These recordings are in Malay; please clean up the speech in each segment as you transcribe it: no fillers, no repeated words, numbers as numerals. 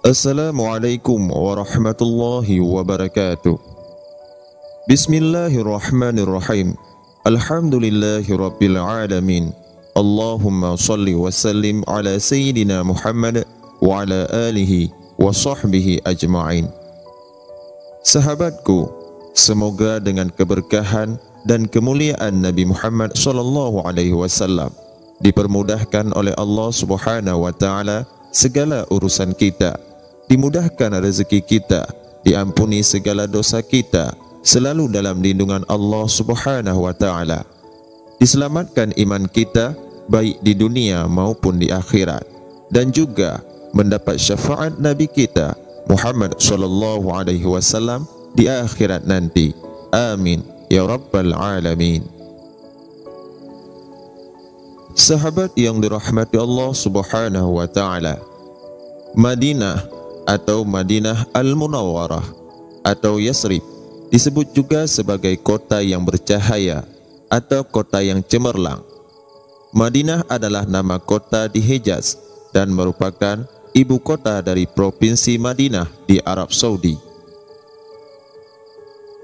Assalamualaikum warahmatullahi wabarakatuh. Bismillahirrahmanirrahim. Alhamdulillahi rabbil alamin. Allahumma salli wa sallim ala sayyidina Muhammad wa ala alihi wa sahbihi ajma'in. Sahabatku, semoga dengan keberkahan dan kemuliaan Nabi Muhammad sallallahu alaihi wasallam dipermudahkan oleh Allah Subhanahu wa taala segala urusan kita, dimudahkan rezeki kita, diampuni segala dosa kita, selalu dalam lindungan Allah Subhanahu wa taala. Diselamatkan iman kita baik di dunia maupun di akhirat, dan juga mendapat syafaat Nabi kita Muhammad sallallahu alaihi wasallam di akhirat nanti. Amin ya rabbal alamin. Sahabat yang dirahmati Allah Subhanahu wa taala, Madinah atau Madinah Al-Munawwarah atau Yasrib disebut juga sebagai kota yang bercahaya atau kota yang cemerlang. Madinah adalah nama kota di Hijaz dan merupakan ibu kota dari provinsi Madinah di Arab Saudi.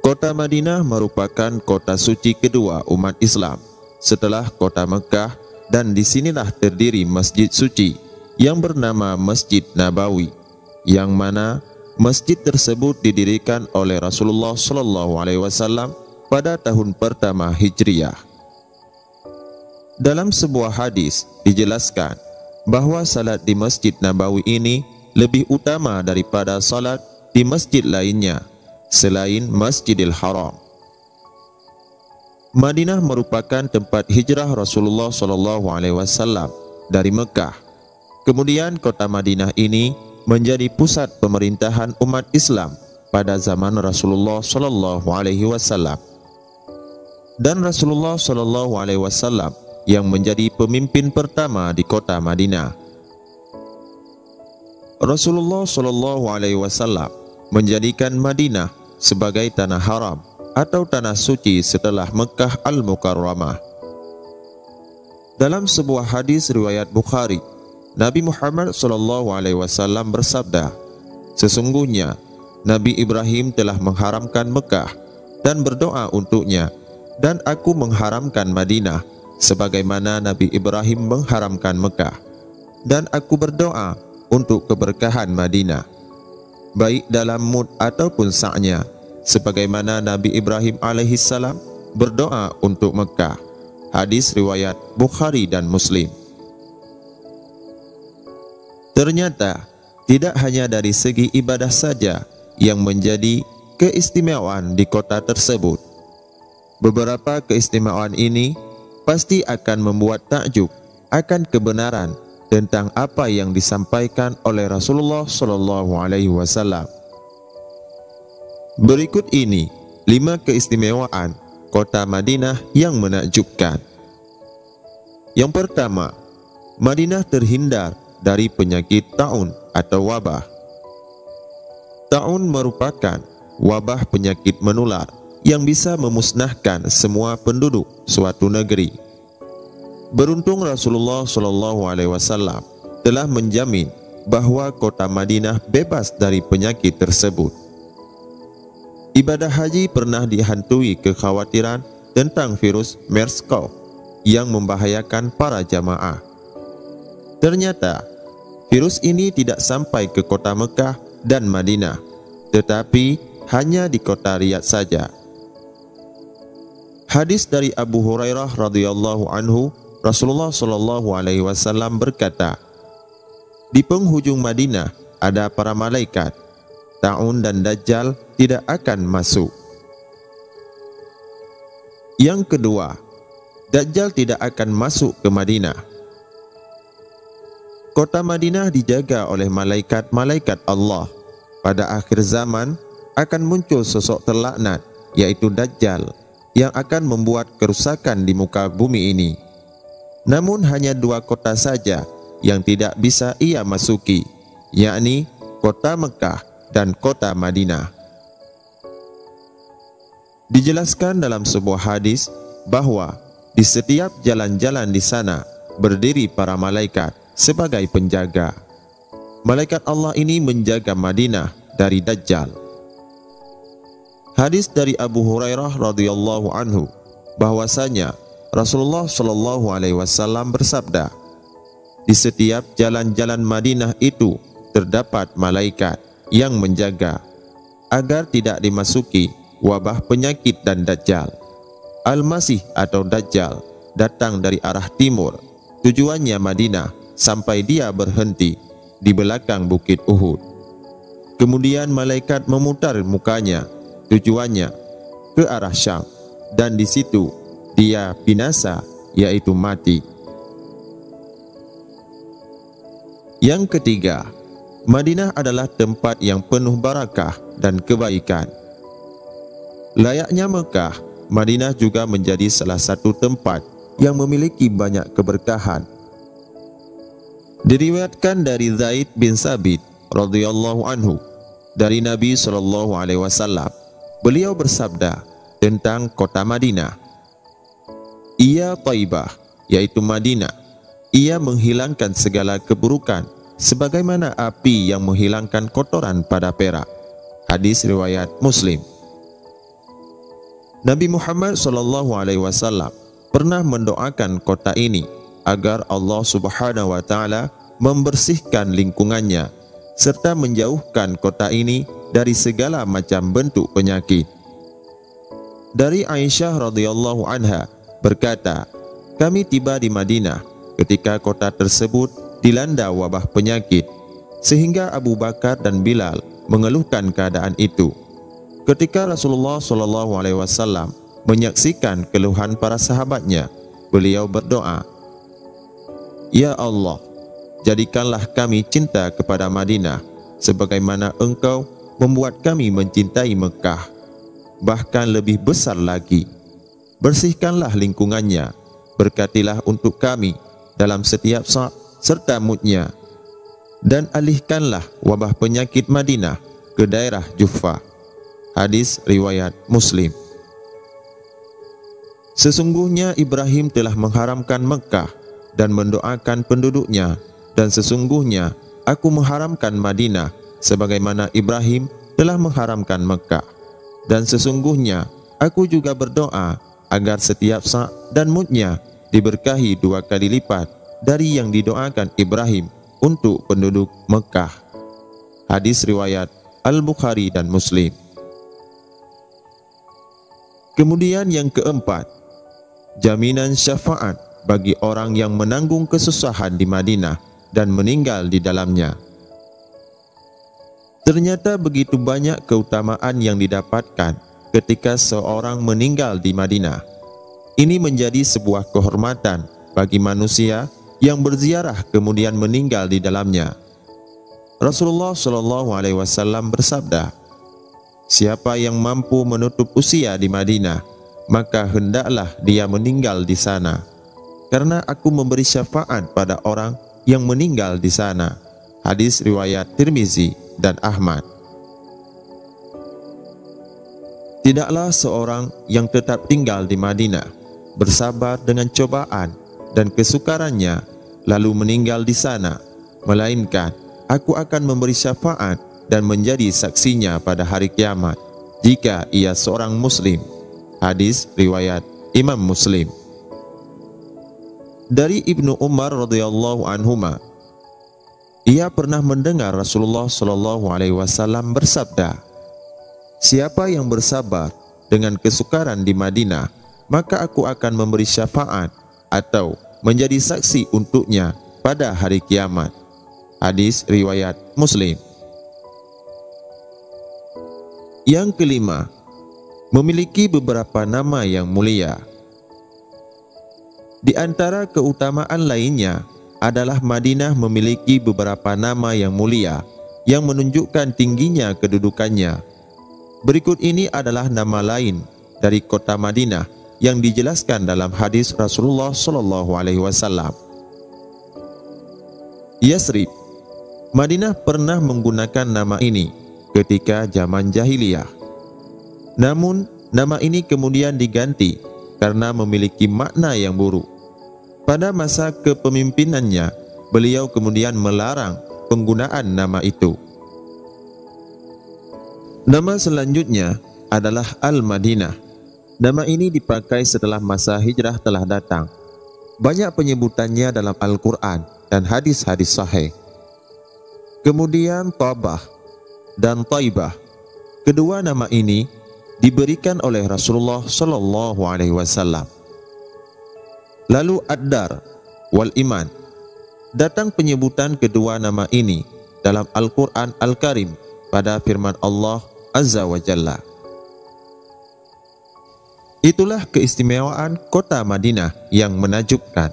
Kota Madinah merupakan kota suci kedua umat Islam setelah kota Mekah, dan disinilah terdiri masjid suci yang bernama Masjid Nabawi, yang mana masjid tersebut didirikan oleh Rasulullah SAW pada tahun pertama Hijriah. Dalam sebuah hadis dijelaskan bahwa salat di Masjid Nabawi ini lebih utama daripada salat di masjid lainnya selain Masjidil Haram. Madinah merupakan tempat hijrah Rasulullah SAW dari Mekah. Kemudian kota Madinah ini menjadi pusat pemerintahan umat Islam pada zaman Rasulullah SAW. Dan Rasulullah SAW yang menjadi pemimpin pertama di kota Madinah. Rasulullah SAW menjadikan Madinah sebagai tanah haram atau tanah suci setelah Mekah Al-Mukarramah. Dalam sebuah hadis riwayat Bukhari, Nabi Muhammad SAW bersabda, sesungguhnya Nabi Ibrahim telah mengharamkan Mekah dan berdoa untuknya, dan aku mengharamkan Madinah sebagaimana Nabi Ibrahim mengharamkan Mekah, dan aku berdoa untuk keberkahan Madinah, baik dalam mud ataupun sa'nya, sebagaimana Nabi Ibrahim alaihissalam berdoa untuk Mekah. Hadis riwayat Bukhari dan Muslim. Ternyata tidak hanya dari segi ibadah saja yang menjadi keistimewaan di kota tersebut. Beberapa keistimewaan ini pasti akan membuat takjub akan kebenaran tentang apa yang disampaikan oleh Rasulullah SAW. Berikut ini 5 keistimewaan kota Madinah yang menakjubkan. Yang pertama, Madinah terhindar dari penyakit taun atau wabah. Taun merupakan wabah penyakit menular yang bisa memusnahkan semua penduduk suatu negeri. Beruntung Rasulullah SAW telah menjamin bahwa kota Madinah bebas dari penyakit tersebut. Ibadah haji pernah dihantui kekhawatiran tentang virus MERS-CoV yang membahayakan para jamaah. Ternyata virus ini tidak sampai ke kota Mekah dan Madinah, tetapi hanya di kota Riyadh saja. Hadis dari Abu Hurairah radhiyallahu anhu, Rasulullah SAW berkata, di penghujung Madinah ada para malaikat. Taun dan Dajjal tidak akan masuk. Yang kedua, Dajjal tidak akan masuk ke Madinah. Kota Madinah dijaga oleh malaikat-malaikat Allah. Pada akhir zaman akan muncul sosok terlaknat, yaitu Dajjal, yang akan membuat kerusakan di muka bumi ini. Namun hanya 2 kota saja yang tidak bisa ia masuki, yakni kota Mekah dan kota Madinah. Dijelaskan dalam sebuah hadis bahwa di setiap jalan-jalan di sana berdiri para malaikat sebagai penjaga. malaikat Allah ini menjaga Madinah dari Dajjal. Hadis dari Abu Hurairah radhiyallahu anhu bahwasanya Rasulullah shallallahu alaihi wasallam bersabda, di setiap jalan-jalan Madinah itu terdapat malaikat yang menjaga agar tidak dimasuki wabah penyakit dan Dajjal. Al-Masih atau Dajjal datang dari arah timur, tujuannya Madinah sampai dia berhenti di belakang bukit Uhud. Kemudian malaikat memutar mukanya, tujuannya ke arah Syam, dan di situ dia binasa, yaitu mati. Yang ketiga, Madinah adalah tempat yang penuh barakah dan kebaikan. Layaknya Mekah, Madinah juga menjadi salah satu tempat yang memiliki banyak keberkahan. Diriwayatkan dari Zaid bin Sabit radhiyallahu anhu dari Nabi sallallahu alaihi wasallam, beliau bersabda tentang kota Madinah, ia Taibah, yaitu Madinah, ia menghilangkan segala keburukan sebagaimana api yang menghilangkan kotoran pada perak. Hadis riwayat Muslim. Nabi Muhammad SAW pernah mendoakan kota ini agar Allah Subhanahu wa taala membersihkan lingkungannya serta menjauhkan kota ini dari segala macam bentuk penyakit. Dari Aisyah radhiyallahu anha berkata, kami tiba di Madinah ketika kota tersebut dilanda wabah penyakit, sehingga Abu Bakar dan Bilal mengeluhkan keadaan itu. Ketika Rasulullah SAW menyaksikan keluhan para sahabatnya, beliau berdoa, ya Allah, jadikanlah kami cinta kepada Madinah sebagaimana Engkau membuat kami mencintai Mekah, bahkan lebih besar lagi. Bersihkanlah lingkungannya, berkatilah untuk kami dalam setiap saat serta moodnya, dan alihkanlah wabah penyakit Madinah ke daerah Juhfah. Hadis riwayat Muslim. Sesungguhnya Ibrahim telah mengharamkan Mekah dan mendoakan penduduknya, dan sesungguhnya aku mengharamkan Madinah sebagaimana Ibrahim telah mengharamkan Mekah, dan sesungguhnya aku juga berdoa agar setiap saat dan moodnya diberkahi 2 kali lipat dari yang didoakan Ibrahim untuk penduduk Mekah. Hadis riwayat Al-Bukhari dan Muslim. Kemudian yang keempat, jaminan syafaat bagi orang yang menanggung kesusahan di Madinah dan meninggal di dalamnya. Ternyata begitu banyak keutamaan yang didapatkan ketika seorang meninggal di Madinah. Ini menjadi sebuah kehormatan bagi manusia yang berziarah kemudian meninggal di dalamnya. Rasulullah SAW bersabda, siapa yang mampu menutup usia di Madinah, maka hendaklah dia meninggal di sana, karena aku memberi syafaat pada orang yang meninggal di sana. Hadis riwayat Tirmizi dan Ahmad. Tidaklah seorang yang tetap tinggal di Madinah bersabar dengan cobaan dan kesukarannya lalu meninggal di sana, melainkan aku akan memberi syafaat dan menjadi saksinya pada hari kiamat jika ia seorang muslim. Hadis riwayat Imam Muslim. Dari Ibnu Umar radhiyallahu anhuma, ia pernah mendengar Rasulullah SAW bersabda, siapa yang bersabar dengan kesukaran di Madinah, maka aku akan memberi syafaat atau menjadi saksi untuknya pada hari kiamat. Hadis riwayat Muslim. Yang kelima, memiliki beberapa nama yang mulia. Di antara keutamaan lainnya adalah Madinah memiliki beberapa nama yang mulia yang menunjukkan tingginya kedudukannya. Berikut ini adalah nama lain dari kota Madinah yang dijelaskan dalam hadis Rasulullah SAW. Yasrib. Madinah pernah menggunakan nama ini ketika zaman jahiliyah. Namun, nama ini kemudian diganti karena memiliki makna yang buruk. Pada masa kepemimpinannya, beliau kemudian melarang penggunaan nama itu. Nama selanjutnya adalah Al-Madinah. Nama ini dipakai setelah masa hijrah telah datang. Banyak penyebutannya dalam Al-Quran dan hadis-hadis sahih. Kemudian Tabah dan Taibah. Kedua nama ini diberikan oleh Rasulullah sallallahu alaihi wasallam. Lalu Ad-Dar wal Iman. Datang penyebutan kedua nama ini dalam Al-Quran Al-Karim pada firman Allah Azza wa Jalla. Itulah keistimewaan kota Madinah yang menakjubkan.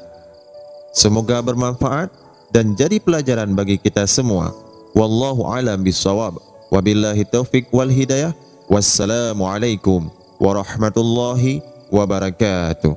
Semoga bermanfaat dan jadi pelajaran bagi kita semua. Wallahu a'lam bishawab. Wabillahi taufiq wal hidayah. Wassalamualaikum warahmatullahi wabarakatuh.